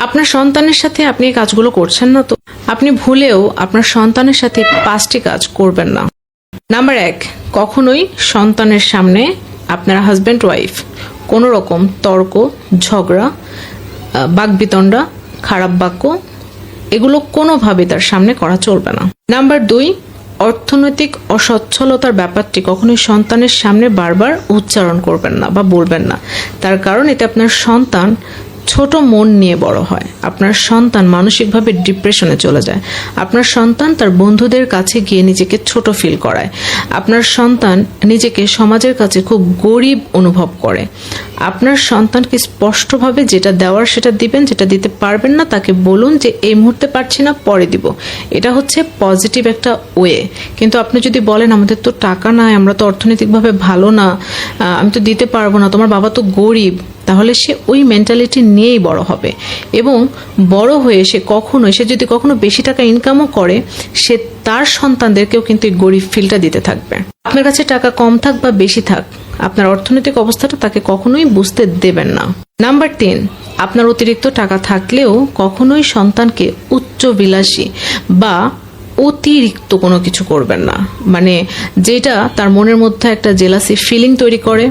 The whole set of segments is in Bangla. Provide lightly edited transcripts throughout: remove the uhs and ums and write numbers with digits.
আপনার সন্তানের সাথে আপনি এই কাজগুলো করছেন না তো? আপনি ভুলেও আপনার সন্তানের সাথে 5টি কাজ করবেন না। নাম্বার 1, কখনোই সন্তানের সামনে আপনার হাজব্যান্ড ওয়াইফ কোনো রকম তর্ক, ঝগড়া, বাকবিতণ্ডা, খারাপ বাক্য এগুলো কোনোভাবে তার সামনে করা চলবে না। নাম্বার 2, অর্থনৈতিক অসচ্ছলতার ব্যাপারটি কখনোই সন্তানের সামনে বারবার উচ্চারণ করবেন না বা বলবেন না। তার কারণ এতে আপনার সন্তান ছোট মন নিয়ে বড় হয়, আপনার সন্তান মানসিকভাবে ডিপ্রেশনে চলে যায়, আপনার সন্তান তার বন্ধুদের কাছে গিয়ে নিজেকে ছোট ফিল করায়, আপনার সন্তান নিজেকে সমাজের কাছে খুব গরিব অনুভব করে। আপনার সন্তানকে স্পষ্টভাবে যেটা দেওয়ার সেটা দিবেন, যেটা দিতে পারবেন না তাকে বলুন যে এই মুহূর্তে পারছি না, পরে দিব। এটা হচ্ছে পজিটিভ একটা ওয়ে। কিন্তু আপনি যদি বলেন আমাদের তো টাকা নাই, আমরা তো অর্থনৈতিকভাবে ভালো না, আমি তো দিতে পারবো না, তোমার বাবা তো গরিব, তাহলে সে ওই মেন্টালিটি নিয়েই বড় হবে এবং বড় হয়ে সে যদি কখনো বেশি টাকা ইনকামও করে, সে তার সন্তানদেরকেও কিন্তু এই গরিব ফিলটা দিতে থাকবে। আপনার কাছে টাকা কম থাক বা বেশি থাক, আপনার অর্থনৈতিক অবস্থাটা তাকে কখনোই বুঝতে দেবেন না। নাম্বার 3, আপনার অতিরিক্ত টাকা থাকলেও কখনোই সন্তানকে উচ্চবিলাসী বা অতিরিক্ত কোনো কিছু করবেন না, মানে যেটা তার মনের মধ্যে একটা জেলাসি ফিলিং তৈরি করে,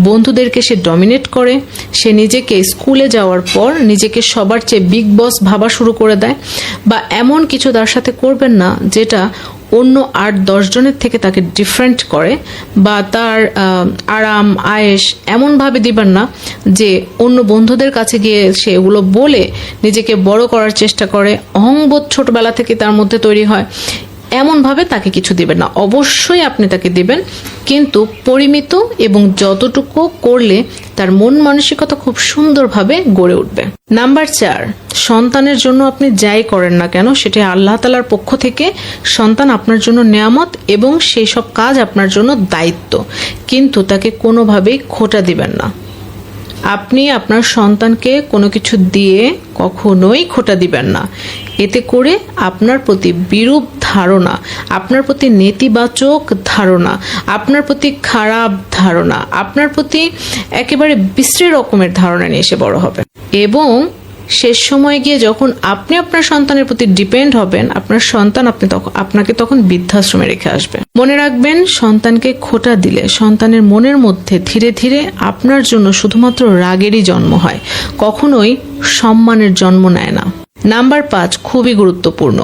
বন্ধুদেরকে সে ডমিনেট করে, সে নিজেকে স্কুলে যাওয়ার পর নিজেকে সবার চেয়ে বিগ বস ভাবা শুরু করে দেয়, বা এমন কিছু তার সাথে করবেন না যেটা অন্য 8-10 জনের থেকে তাকে ডিফারেন্ট করে, বা তার আরাম আয়েশ এমনভাবে দিবেন না যে অন্য বন্ধুদের কাছে গিয়ে সে এগুলো বলে নিজেকে বড় করার চেষ্টা করে, অহংবোধ ছোটবেলা থেকে তার মধ্যে তৈরি হয়। এমনভাবে তাকে কিছু দিবেন না। অবশ্যই আপনি তাকে দিবেন, কিন্তু পরিমিত এবং যতটুকু করলে তার মন মানসিকতা খুব সুন্দরভাবে গড়ে উঠবে। নাম্বার 4, সন্তানের জন্য আপনি যাই করেন না কেন সেটা আল্লাহ তাআলার পক্ষ থেকে, সন্তান আপনার জন্য নেয়ামত এবং সেই সব কাজ আপনার জন্য দায়িত্ব, কিন্তু তাকে কোনোভাবেই খোঁটা দিবেন না। আপনি আপনার সন্তানকে কোনো কিছু দিয়ে কখনোই খোঁটা দিবেন না। এতে করে আপনার প্রতি বিরূপ ধারণা, আপনার প্রতি নেতিবাচক ধারণা, আপনার প্রতি খারাপ ধারণা, আপনার প্রতি একেবারে বিশ্রী রকমের ধারণা নিয়ে এসে বড় হবে। এবং শেষ সময় গিয়ে যখন আপনি আপনার সন্তানের প্রতি ডিপেন্ড হবেন, আপনার সন্তান আপনাকে তখন বৃদ্ধাশ্রমে রেখে আসবে। মনে রাখবেন, সন্তানকে খোঁটা দিলে সন্তানের মনের মধ্যে ধীরে ধীরে আপনার জন্য শুধুমাত্র রাগেরই জন্ম হয়, কখনোই সম্মানের জন্ম নেয় না। নাম্বার 5, খুবই গুরুত্বপূর্ণ,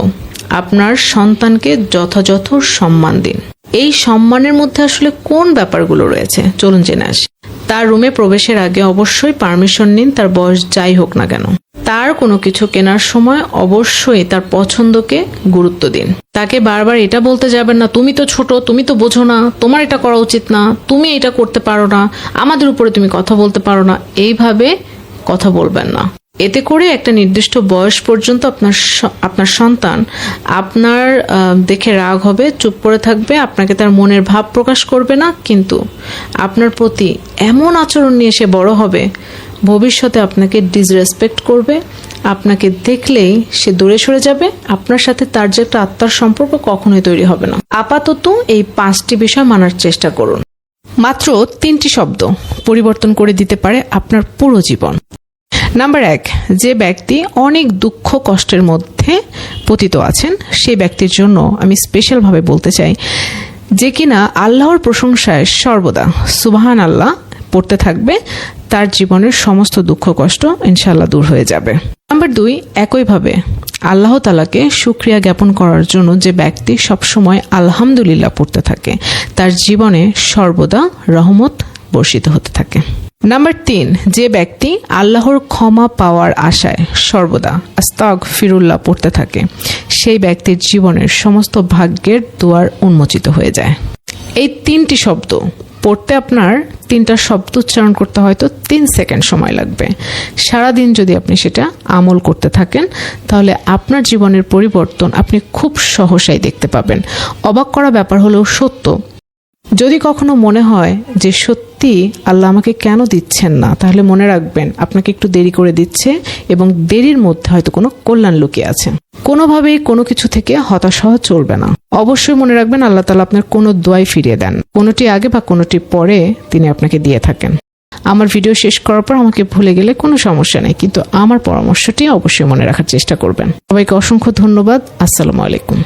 আপনার সন্তানকে যথাযথ সম্মান দিন। এই সম্মানের মধ্যে আসলে কোন ব্যাপারগুলো রয়েছে চলুন জেনে আসি। তার রুমে প্রবেশের আগে অবশ্যই পারমিশন নিন, তার বয়স যাই হোক না কেন। তার কোনো কিছু কেনার সময় অবশ্যই তার পছন্দকে গুরুত্ব দিন। তাকে বারবার এটা বলতে যাবেন না, তুমি তো ছোট, তুমি তো বোঝো না, তোমার এটা করা উচিত না, তুমি এটা করতে পারো না, আমাদের উপরে তুমি কথা বলতে পারো না, এইভাবে কথা বলবেন না। এতে করে একটা নির্দিষ্ট বয়স পর্যন্ত আপনার সন্তান আপনার দেখে রাগ হবে, চুপ করে থাকবে, আপনাকে তার মনের ভাব প্রকাশ করবে না, কিন্তু আপনার প্রতি এমন আচরণ নিয়ে সে বড় হবে, ভবিষ্যতে আপনাকে ডিসরেসপেক্ট করবে, আপনাকে দেখলেই সে দূরে সরে যাবে, আপনার সাথে তার যে একটা আত্মার সম্পর্ক কখনোই তৈরি হবে না। আপাতত এই 5টি বিষয় মানার চেষ্টা করুন। মাত্র 3টি শব্দ পরিবর্তন করে দিতে পারে আপনার পুরো জীবন। নাম্বার 1, যে ব্যক্তি অনেক দুঃখ কষ্টের মধ্যে পতিত আছেন সেই ব্যক্তির জন্য আমি স্পেশালভাবে বলতে চাই, যে কিনা আল্লাহর প্রশংসায় সর্বদা সুবহান আল্লাহ পড়তে থাকবে, তার জীবনের সমস্ত দুঃখ কষ্ট ইনশাআল্লাহ দূর হয়ে যাবে। নাম্বার 2, একইভাবে আল্লাহ তাআলাকে শুকরিয়া জ্ঞাপন করার জন্য যে ব্যক্তি সবসময় আলহামদুলিল্লাহ পড়তে থাকে, তার জীবনে সর্বদা রহমত বর্ষিত হতে থাকে। নাম্বার 3, যে ব্যক্তি আল্লাহর ক্ষমা পাওয়ার আশায় সর্বদা আস্তাগফিরুল্লাহ পড়তে থাকে, সেই ব্যক্তির জীবনের সমস্ত ভাগ্যের দুয়ার উন্মোচিত হয়ে যায়। এই 3টি শব্দ পড়তে আপনার 3টা শব্দ উচ্চারণ করতে হয়তো 3 সেকেন্ড সময় লাগবে। সারাদিন যদি আপনি সেটা আমল করতে থাকেন, তাহলে আপনার জীবনের পরিবর্তন আপনি খুব সহসাই দেখতে পাবেন। অবাক করা ব্যাপার হলেও সত্য, যদি কখনো মনে হয় যে সত্যি আল্লাহ আমাকে কেন দিচ্ছেন না, তাহলে মনে রাখবেন আপনাকে একটু দেরি করে দিচ্ছে এবং দেরির মধ্যে হয়তো কোনো কল্যাণ লুকিয়ে আছে। কোনোভাবেই কোনো কিছু থেকে হতাশ হওয়া চলবে না। অবশ্যই মনে রাখবেন আল্লাহ তাআলা আপনার কোনো দোয়াই ফিরিয়ে দেন, কোনোটি আগে বা কোনোটি পরে তিনি আপনাকে দিয়ে থাকেন। আমার ভিডিও শেষ করার পর আমাকে ভুলে গেলে কোনো সমস্যা নেই, কিন্তু আমার পরামর্শটি অবশ্যই মনে রাখার চেষ্টা করবেন। সবাইকে অসংখ্য ধন্যবাদ। আসসালামু আলাইকুম।